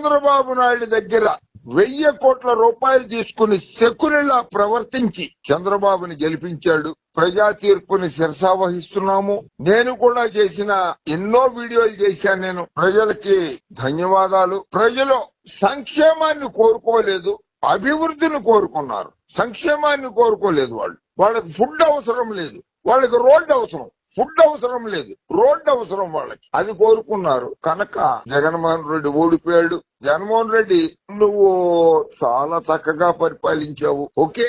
చంద్రబాబు నాయుడు దగ్గర 1000 కోట్ల రూపాయలు తీసుకుని శకునిలా ప్రవర్తించి చంద్రబాబుని గెలిపించాడు. ప్రజా తీర్పుని శిరసావహిస్తున్నాము. నేను కూడా చేసిన ఎన్నో వీడియోలు చేశాను. నేను ప్రజలకి ధన్యవాదాలు. ప్రజలు సంక్షేమాన్ని కోరుకోలేదు, అభివృద్ధిని కోరుకున్నారు. సంక్షేమాన్ని కోరుకోలేదు. వాళ్ళకి ఫుడ్ అవసరం లేదు, వాళ్ళకి రోడ్డు అవసరం. ఫుడ్ అవసరం లేదు, రోడ్డు అవసరం వాళ్ళకి. అది కోరుకున్నారు. కనుక జగన్మోహన్ రెడ్డి ఓడిపోయాడు. జగన్మోహన్ రెడ్డి నువ్వు చాలా చక్కగా పరిపాలించావు, ఓకే,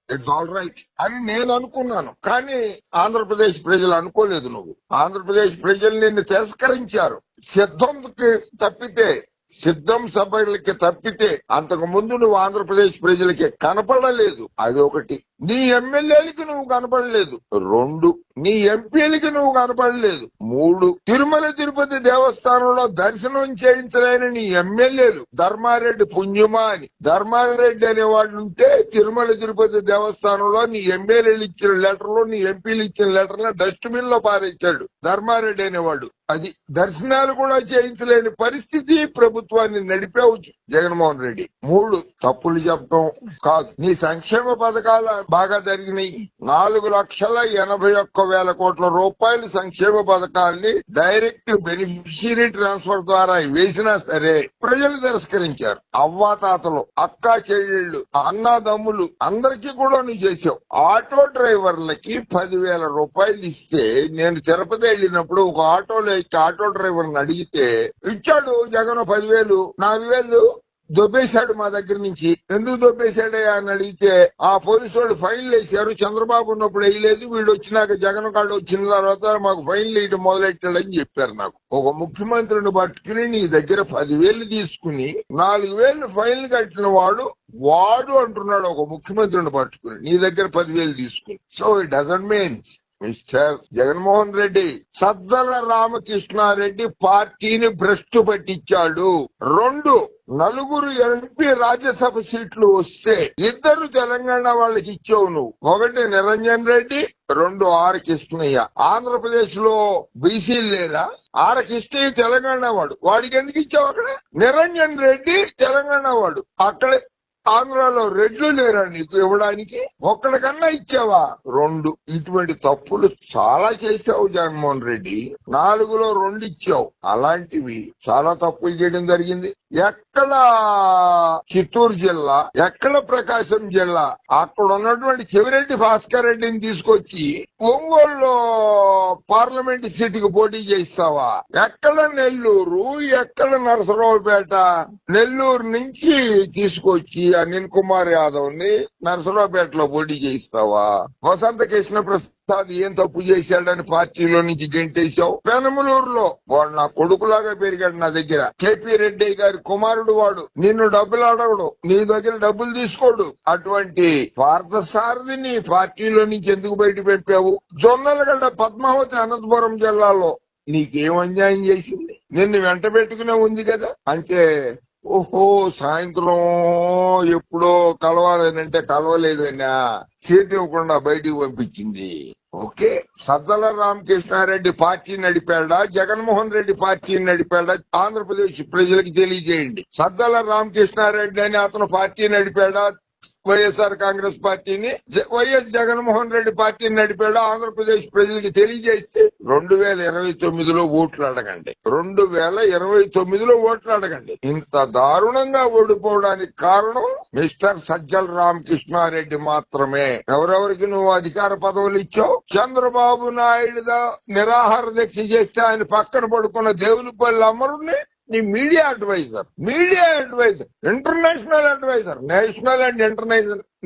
ఇట్స్ ఆల్ రైట్ అని నేను అనుకున్నాను. కానీ ఆంధ్రప్రదేశ్ ప్రజలు అనుకోలేదు. నువ్వు ఆంధ్రప్రదేశ్ ప్రజలు నిన్ను తిరస్కరించారు. సిద్ధం సభలకి తప్పితే అంతకు ముందు నువ్వు ఆంధ్రప్రదేశ్ ప్రజలకి కనపడలేదు. అది ఒకటి. నీ ఎమ్మెల్యేలకి నువ్వు కనపడలేదు. 2, నీ ఎంపీలకి నువ్వు కనపడలేదు. 3, తిరుమల తిరుపతి దేవస్థానంలో దర్శనం చేయించలేని నీ ఎమ్మెల్యేలు ధర్మారెడ్డి పుణ్యమా అని. ధర్మారెడ్డి అనేవాడు ఉంటే తిరుమల తిరుపతి దేవస్థానంలో నీ ఎమ్మెల్యేలు ఇచ్చిన లెటర్లు, నీ ఎంపీలు ఇచ్చిన లెటర్లు డస్ట్బిన్ లో పారేశాడు ధర్మారెడ్డి అనేవాడు. అది దర్శనాలు కూడా చేయించలేని పరిస్థితి ప్రభుత్వాన్ని నడిపావు జగన్మోహన్ రెడ్డి. 3, తప్పులు చెప్పడం కాదు. నీ సంక్షేమ పథకాలు బాగా జరిగినాయి. 4,81,000 కోట్ల రూపాయలు సంక్షేమ పథకాల్ని డైరెక్ట్ బెనిఫిషియరీ ట్రాన్స్ఫర్ ద్వారా వేసినా సరే ప్రజలు తిరస్కరించారు. అవ్వాతాతలు, అక్కా చెల్లెళ్లు, అన్నాదమ్ములు అందరికీ కూడా నువ్వు చేసావు. ఆటో డ్రైవర్లకి 10,000 రూపాయలు ఇస్తే, నేను తిరుపతి వెళ్ళినప్పుడు ఒక ఆటోలో ఆటో డ్రైవర్ని అడిగితే ఇచ్చాడు జగన్ 10,000. 4,000 దొబ్బేశాడు మా దగ్గర నుంచి. ఎందుకు దొబ్బేశాడయ్యా అని అడిగితే ఆ పోలీసు వాళ్ళు ఫైన్లు వేశారు. చంద్రబాబు ఉన్నప్పుడు వేయలేదు, వీడు వచ్చినాక జగన్ కార్డు వచ్చిన తర్వాత మాకు ఫైన్లు వేయడం మొదలెట్టాడని చెప్పారు నాకు. ఒక ముఖ్యమంత్రిని పట్టుకుని నీ దగ్గర 10,000 తీసుకుని 4,000 ఫైన్లు కట్టిన వాడు అంటున్నాడు. ఒక ముఖ్యమంత్రిని పట్టుకుని నీ దగ్గర 10,000 తీసుకుని. So it doesn't mean mister Jaganmohan Reddy, Sajjala Ramakrishna Reddy పార్టీని భ్రష్టు పట్టించాడు. 2, 4 ఎంపీ రాజ్యసభ సీట్లు వస్తే 2 తెలంగాణ వాళ్ళకి ఇచ్చావు నువ్వు. 1 నిరంజన్ రెడ్డి, 2 ఆర్ కృష్ణయ్య. ఆంధ్రప్రదేశ్ లో బీసీలు లేరా? ఆర్ కృష్ణయ్య తెలంగాణ వాడికి ఎందుకు ఇచ్చావు? అక్కడ నిరంజన్ రెడ్డి తెలంగాణ అక్కడే. ఆంధ్రాలో రెడ్లు లేరా నీకు ఇవ్వడానికి? ఒక్కడికన్నా ఇచ్చావా? 2. ఇటువంటి తప్పులు చాలా చేశావు జగన్మోహన్ రెడ్డి. 4లో 2 ఇచ్చావు. అలాంటివి చాలా తప్పులు చేయడం జరిగింది. ఎక్కడ చిత్తూరు జిల్లా, ఎక్కడ ప్రకాశం జిల్లా, అక్కడ ఉన్నటువంటి చెవిరెడ్డి భాస్కర్ రెడ్డిని తీసుకొచ్చి ఒంగోలులో పార్లమెంట్ సీటుకు పోటీ చేస్తావా? ఎక్కడ నెల్లూరు, ఎక్కడ నరసరావుపేట? నెల్లూరు నుంచి తీసుకొచ్చి అనిల్ కుమార్ యాదవ్ ని నరసరావుపేటలో పోటీ చేయిస్తావా? వసంత కృష్ణ ప్రసాద్ ఏం తప్పు చేశాడని పార్టీలో నుంచి గెంటేశావు. పెనమలూరులో వాడు నా కొడుకులాగా పెరిగాడు నా దగ్గర. కేపీ రెడ్డి గారి కుమారుడు వాడు. నిన్ను డబ్బులు అడగడు, నీ దగ్గర డబ్బులు తీసుకోడు. అటువంటి పార్థసారథిని పార్టీలో నుంచి ఎందుకు బయట పెట్టావు? జొన్నలగడ్డ పద్మావతి అనంతపురం జిల్లాలో నీకేం అన్యాయం చేసింది? నిన్ను వెంట పెట్టుకునే ఉంది కదా. అంటే ఓహో, సాయంత్రం ఎప్పుడో కలవాలనంటే కలవలేదన్నా సీట్ ఇవ్వకుండా బయటికి పంపించింది. ఓకే, సజ్జల రామకృష్ణారెడ్డి పార్టీ నడిపాడా, జగన్మోహన్ రెడ్డి పార్టీని నడిపాడా? ఆంధ్రప్రదేశ్ ప్రజలకు తెలియజేయండి. సజ్జల రామకృష్ణారెడ్డి అని అతను పార్టీ నడిపాడా? వైఎస్ఆర్ కాంగ్రెస్ పార్టీని, వైఎస్ జగన్మోహన్ రెడ్డి పార్టీని నడిపాడు? ఆంధ్రప్రదేశ్ ప్రజలకి తెలియజేస్తే 2029లో ఓట్లు అడగండి. 2029లో ఓట్లు అడగండి. ఇంత దారుణంగా ఓడిపోవడానికి కారణం మిస్టర్ సజ్జల రామకృష్ణారెడ్డి మాత్రమే. ఎవరెవరికి నువ్వు అధికార పదవులు ఇచ్చావు? చంద్రబాబు నాయుడు నిరాహార దీక్ష చేస్తే ఆయన పక్కన పడుకున్న దేవులపల్లి అమరుని నీ media adviser, international adviser, national and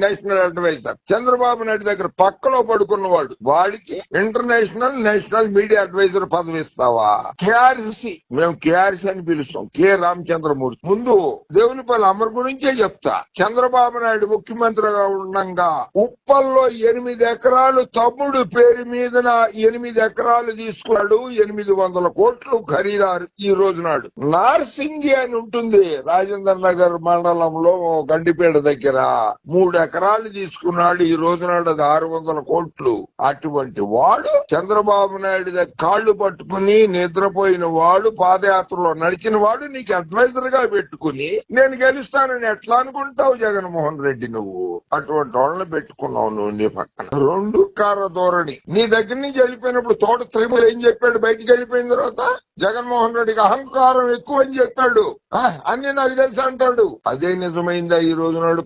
national adviser Chandrababu Naidu దగ్గర పక్కలో పడుకున్నవాడు. వాడికి ఇంటర్నేషనల్, నేషనల్ మీడియా అడ్వైజర్ పదవి ఇస్తావా? కేఆర్సీ, మేము కేఆర్సీ అని పిలుస్తాం, కె రామచంద్రమూర్తి. ముందు దేవునిపల్లి అమర్ గురించే చెప్తా. చంద్రబాబు నాయుడు ముఖ్యమంత్రిగా ఉండగా ఉప్పల్లో 8 ఎకరాలు తమ్ముడు పేరు మీద 8 ఎకరాలు తీసుకున్నాడు. 800 కోట్లు ఖరీదారు. ఈ రోజు నాడు నార్సింగి అని ఉంటుంది రాజేంద్ర నగర్ మండలంలో గండిపేట దగ్గర 3 ఎకరాలు తీసుకున్నాడు, ఈ రోజు నాడు అది 600 కోట్లు. అటువంటి వాడు చంద్రబాబు నాయుడు దగ్గర కాళ్లు పట్టుకుని నిద్రపోయిన వాడు, పాదయాత్రలో నడిచిన వాడు నీకు అడ్వైజర్ గా పెట్టుకుని నేను గెలుస్తానని ఎట్లా అనుకుంటావు జగన్మోహన్ రెడ్డి? నువ్వు అటువంటి వాళ్ళని పెట్టుకున్నావు నువ్వు నీ పక్కన. 2 కార ధోరణి. నీ దగ్గర నుంచి వెళ్ళిపోయినప్పుడు తోట త్రిపుల్ ఏం చెప్పాడు? బయటికి వెళ్ళిపోయిన తర్వాత జగన్మోహన్ రెడ్డికి అహంకారం ఎక్కువ అని చెప్పాడు. అన్ని నాకు తెలుసు అంటాడు. అదే నిజమైందా ఈ రోజు నాడు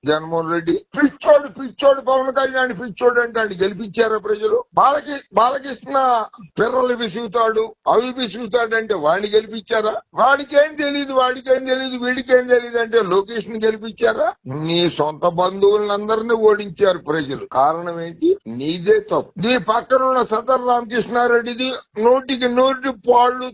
జగన్మోహన్ రెడ్డి? పిచ్చోడు పవన్ కళ్యాణ్ పిచ్చోడు అంటే గెలిపించారా ప్రజలు? బాలకృష్ణ పిర్రలు విసుగుతాడు, అవి విసుగుతాడు అంటే వాడిని గెలిపించారా? వాడికేం తెలీదు వీడికేం తెలీదు అంటే లోకేష్ ని గెలిపించారా? నీ సొంత బంధువులందరినీ ఓడించారు ప్రజలు. కారణం ఏంటి? నీదే తప్పు. నీ పక్కన ఉన్న సదర్ రామకృష్ణారెడ్డిది 100కి పాళ్ళు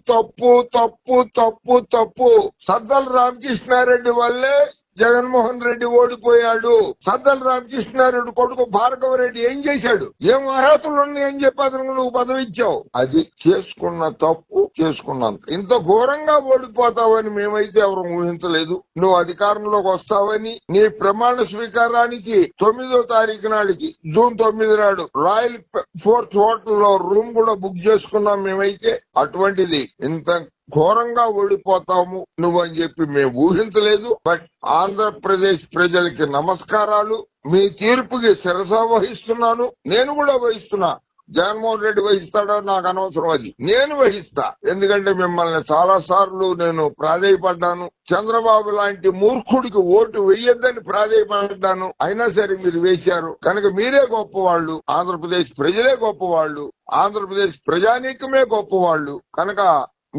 తప్పు. సద్దల రామకృష్ణారెడ్డి వల్లే జగన్మోహన్ రెడ్డి ఓడిపోయాడు. సద్దల రామకృష్ణారెడ్డి కొడుకు భార్గవ రెడ్డి ఏం చేశాడు? ఏం అర్హతలు ఉన్నాయని చెప్పి అతను నువ్వు పదవి ఇచ్చావు. అది చేసుకున్న తప్పు చేసుకున్నంత. ఇంత ఘోరంగా ఓడిపోతావని మేమైతే ఎవరు ఊహించలేదు. నువ్వు అధికారంలోకి వస్తావని. నీ ప్రమాణ స్వీకారానికి 9వ తారీఖు నాడికి, జూన్ 9 నాడు రాయల్ ఫోర్త్ హోటల్లో రూమ్ కూడా బుక్ చేసుకున్నాం మేమైతే. అటువంటిది ఇంత ఘోరంగా ఓడిపోతాము నువ్వు అని చెప్పి మేము ఊహించలేదు. బట్ ఆంధ్రప్రదేశ్ ప్రజలకి నమస్కారాలు. మీ తీర్పుకి శిరస వహిస్తున్నాను. నేను కూడా వహిస్తున్నా. జగన్మోహన్ రెడ్డి వహిస్తాడో నాకు అనవసరం, అది నేను వహిస్తా. ఎందుకంటే మిమ్మల్ని చాలా సార్లు నేను ప్రాధేయపడ్డాను. చంద్రబాబు లాంటి మూర్ఖుడికి ఓటు వెయ్యొద్దని ప్రాధేయపడ్డాను. అయినా సరే మీరు వేశారు కనుక మీరే గొప్పవాళ్లు. ఆంధ్రప్రదేశ్ ప్రజలే గొప్పవాళ్లు. ఆంధ్రప్రదేశ్ ప్రజానీకమే గొప్పవాళ్లు. కనుక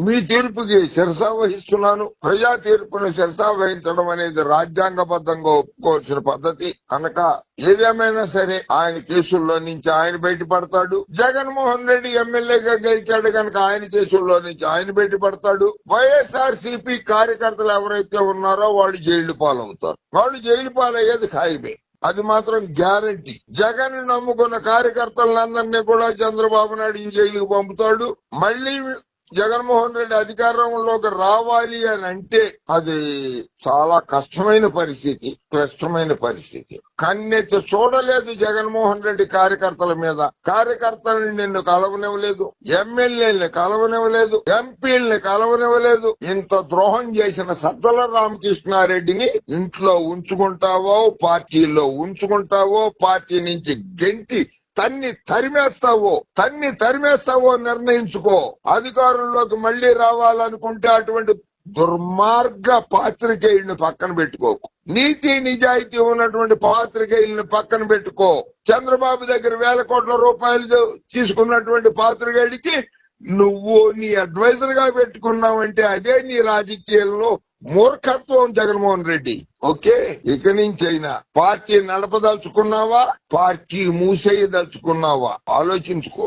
మీ తీర్పుకి శిరస వహిస్తున్నాను. ప్రజా తీర్పును శిరస వహించడం అనేది రాజ్యాంగబద్ధంగా ఒప్పుకోవాల్సిన పద్ధతి. కనుక ఏదేమైనా సరే ఆయన కేసుల్లో నుంచి ఆయన బయటపడతాడు. జగన్మోహన్ రెడ్డి ఎమ్మెల్యేగా గెలిచాడు కనుక ఆయన కేసుల్లో నుంచి ఆయన బయటపడతాడు. వైఎస్ఆర్సీపీ కార్యకర్తలు ఎవరైతే ఉన్నారో వాళ్ళు జైలు పాలవుతారు. వాళ్ళు జైలు పాలయ్యేది ఖాయమే. అది మాత్రం గ్యారంటీ. జగన్ నమ్ముకున్న కార్యకర్తలందరినీ కూడా చంద్రబాబు నాయుడు జైలుకు పంపుతాడు. మళ్లీ జగన్మోహన్ రెడ్డి అధికారంలోకి రావాలి అని అంటే అది చాలా కష్టమైన పరిస్థితి, క్లిష్టమైన పరిస్థితి. కన్నెత్తి చూడలేదు జగన్మోహన్ రెడ్డి కార్యకర్తల మీద. కార్యకర్తలను నిన్ను కలవనివ్వలేదు, ఎమ్మెల్యేలని కలవనివ్వలేదు, ఎంపీలని కలవనివ్వలేదు. ఇంత ద్రోహం చేసిన సద్దల రామకృష్ణారెడ్డిని ఇంట్లో ఉంచుకుంటావో, పార్టీలో ఉంచుకుంటావో, పార్టీ నుంచి గెంటి తన్ని తరిమేస్తావో నిర్ణయించుకో. అధికారంలోకి మళ్లీ రావాలనుకుంటే అటువంటి దుర్మార్గ పాత్రికేయుల్ని పక్కన పెట్టుకోకు. నీతి నిజాయితీ ఉన్నటువంటి పాత్రికేయుల్ని పక్కన పెట్టుకో. చంద్రబాబు దగ్గర 1000 కోట్ల రూపాయలు తీసుకున్నటువంటి పాత్రికేయుడికి నువ్వు నీ అడ్వైజర్ గా పెట్టుకున్నావంటే అదే నీ రాజకీయాల్లో మూర్ఖత్వం జగన్మోహన్ రెడ్డి. ఓకే, ఇక నుంచి అయినా పార్టీ నడపదలుచుకున్నావా, పార్టీ మూసేయదలుచుకున్నావా ఆలోచించుకో.